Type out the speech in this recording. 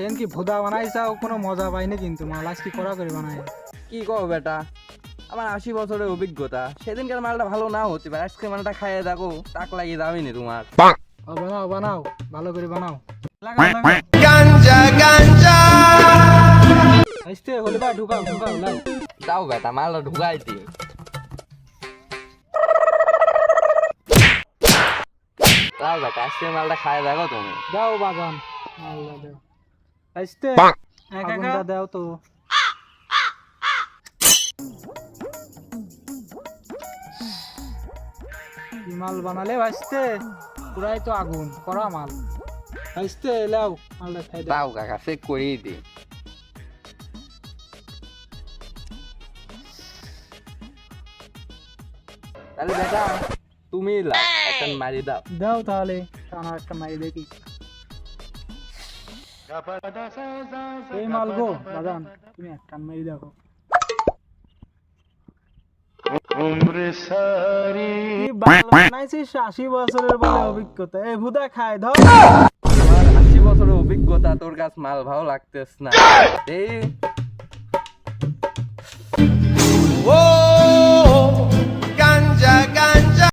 কেন কি ভুদা বানাইছাও কোনো মজা পাইনি কিন্তু মাল আজকে করা করে বানাই। কি কও বেটা, আমার 80 বছরের অভিজ্ঞতা, সেদিনকার মালটা ভালো নাও হতে পারে, আজকে মালটা খাইয়ে দেখো, টাক লাগিয়ে যাবি নি তোমার। বানাও বানাও ভালো করে বানাও। আইস্তে হলে বা ঢুকাও ঢুকাও লাও। দাও বেটা মালটা ঢুকাই দি। দাও বেটা আজকে মালটা খাইয়ে দেখো তুমি। দাও বাজান মালটা দাও। আইস্তে আগুনটা দাও তো। কি মাল বানালে ভাইস্তে, পুরাই তো আগুন করা মাল। ভাইস্তে লাও মালটা খাই দাও। দাও কাকা চেক করেই দি। তাহলে বেটা তুমি লাও, একটা মারি দাও। দাও তাহলে টানা একটা মারি দেখি। এই মাল গো বাজান, তুমি একটা মারি দেখো। কি বাল বানাইছিস 80 বছরের বলে অভিজ্ঞতা, এই ভুদা খায় ধর। আমার 80 বছরের অভিজ্ঞতা, তোর কাছে মাল ভালো লাগতেছ না এই